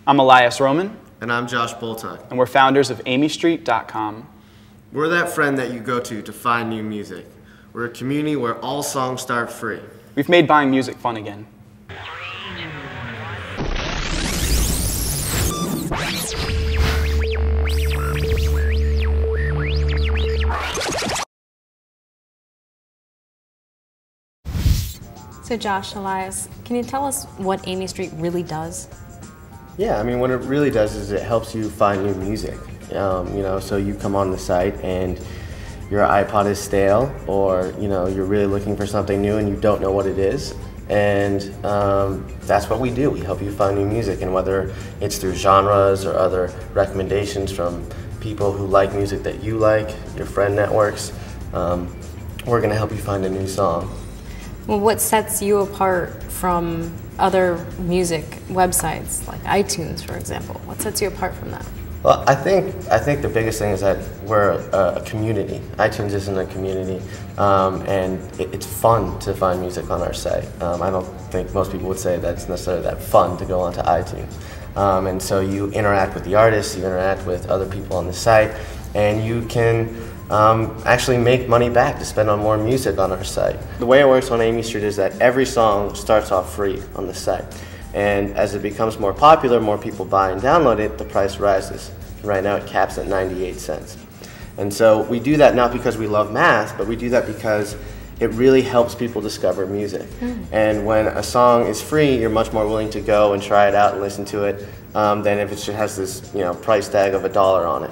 I'm Elias Roman. And I'm Josh Boltuch. And we're founders of AmieStreet.com. We're that friend that you go to find new music. We're a community where all songs start free. We've made buying music fun again. So Josh, Elias, can you tell us what Amie Street really does? Yeah, I mean, what it really does is it helps you find new music. So you come on the site and your iPod is stale, or you're really looking for something new and you don't know what it is. And that's what we do. We help you find new music, and whether it's through genres or other recommendations from people who like music that you like, your friend networks, we're going to help you find a new song. Well, what sets you apart from other music websites, like iTunes, for example? What sets you apart from that? Well, I think the biggest thing is that we're a community. iTunes isn't a community, and it's fun to find music on our site. I don't think most people would say that it's necessarily that fun to go onto iTunes. And so you interact with the artists, you interact with other people on the site, and you can actually make money back to spend on more music on our site. The way it works on Amie Street is that every song starts off free on the site. And as it becomes more popular, more people buy and download it, the price rises. Right now it caps at 98 cents. And so we do that not because we love math, but we do that because it really helps people discover music. And when a song is free, you're much more willing to go and try it out and listen to it than if it just has this price tag of $1 on it.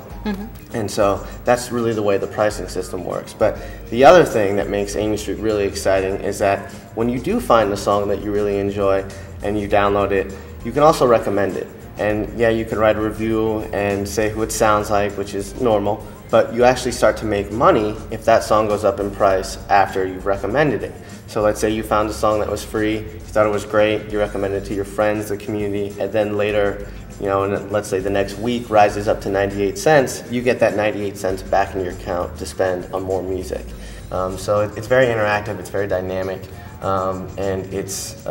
And so that's really the way the pricing system works. But the other thing that makes Amie Street really exciting is that when you do find a song that you really enjoy and you download it, you can also recommend it. And yeah, you can write a review and say who it sounds like, which is normal, but you actually start to make money if that song goes up in price after you've recommended it. So let's say you found a song that was free, you thought it was great, you recommended it to your friends, the community, and then later, let's say the next week rises up to 98 cents, you get that 98 cents back in your account to spend on more music. So it's very interactive, it's very dynamic, and it's,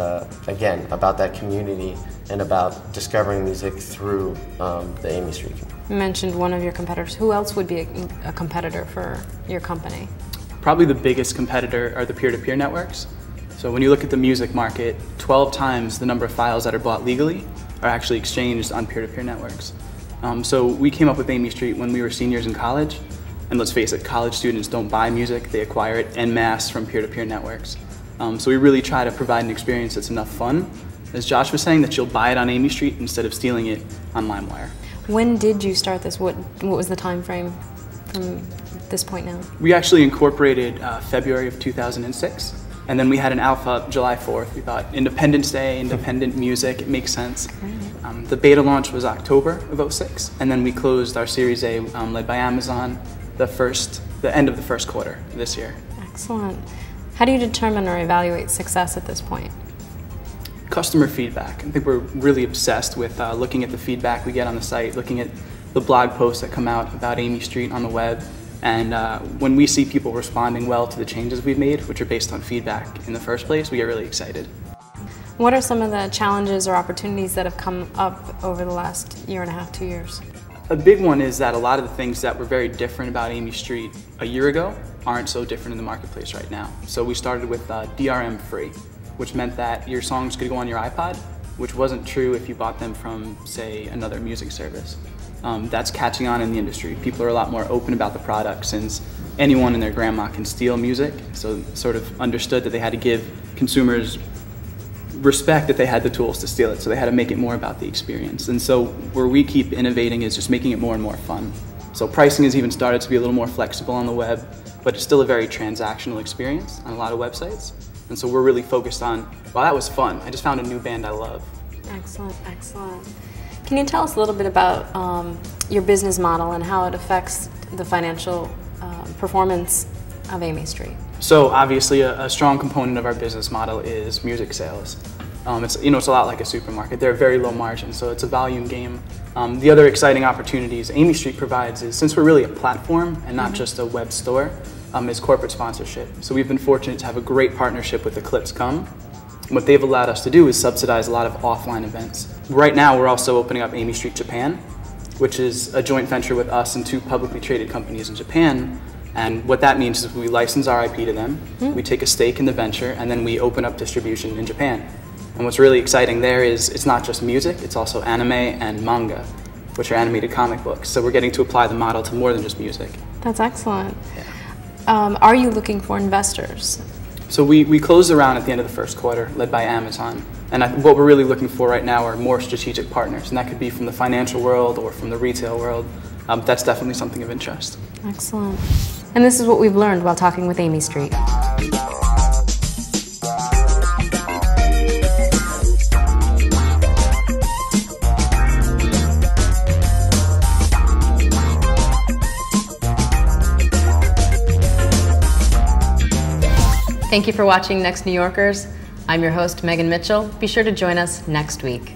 again, about that community and about discovering music through the Amie Street. You mentioned one of your competitors. Who else would be a competitor for your company? Probably the biggest competitor are the peer-to-peer networks. So when you look at the music market, 12 times the number of files that are bought legally are actually exchanged on peer-to-peer networks. So we came up with Amie Street when we were seniors in college, and let's face it, college students don't buy music, they acquire it en masse from peer-to-peer networks. So we really try to provide an experience that's enough fun, as Josh was saying, that you'll buy it on Amie Street instead of stealing it on LimeWire. When did you start this? What was the time frame from this point now? We actually incorporated February of 2006. And then we had an alpha July 4th. We thought Independence Day, independent music, it makes sense. The beta launch was October of 2006, and then we closed our Series A, led by Amazon, the end of the first quarter this year. Excellent. How do you determine or evaluate success at this point? Customer feedback. I think we're really obsessed with looking at the feedback we get on the site, looking at the blog posts that come out about Amie Street on the web. And when we see people responding well to the changes we've made, which are based on feedback in the first place, we get really excited. What are some of the challenges or opportunities that have come up over the last year and a half, 2 years? A big one is that a lot of the things that were very different about Amie Street a year ago aren't so different in the marketplace right now. So we started with DRM free, which meant that your songs could go on your iPod, which wasn't true if you bought them from, say, another music service. That's catching on in the industry. People are a lot more open about the product since anyone and their grandma can steal music, so sort of understood that they had to give consumers respect that they had the tools to steal it, so they had to make it more about the experience. And so where we keep innovating is just making it more and more fun. So pricing has even started to be a little more flexible on the web, but it's still a very transactional experience on a lot of websites. And so we're really focused on, well, that was fun. I just found a new band I love. Excellent, excellent. Can you tell us a little bit about your business model and how it affects the financial performance of Amie Street? So obviously a strong component of our business model is music sales. It's a lot like a supermarket. They're very low margin, so it's a volume game. The other exciting opportunities Amie Street provides is, since we're really a platform and not just a web store, is corporate sponsorship. So we've been fortunate to have a great partnership with Eclipse Come, And what they've allowed us to do is subsidize a lot of offline events. Right now, we're also opening up Amie Street Japan, which is a joint venture with us and 2 publicly traded companies in Japan. And what that means is we license our IP to them, we take a stake in the venture, and then we open up distribution in Japan. And what's really exciting there is it's not just music, it's also anime and manga, which are animated comic books. So we're getting to apply the model to more than just music. That's excellent. Are you looking for investors? So we closed the round at the end of the first quarter, led by Amazon. And what we're really looking for right now are more strategic partners. And that could be from the financial world or from the retail world. That's definitely something of interest. Excellent. And this is what we've learned while talking with Amie Street. Thank you for watching Next New Yorkers. I'm your host, Megan Mitchell. Be sure to join us next week.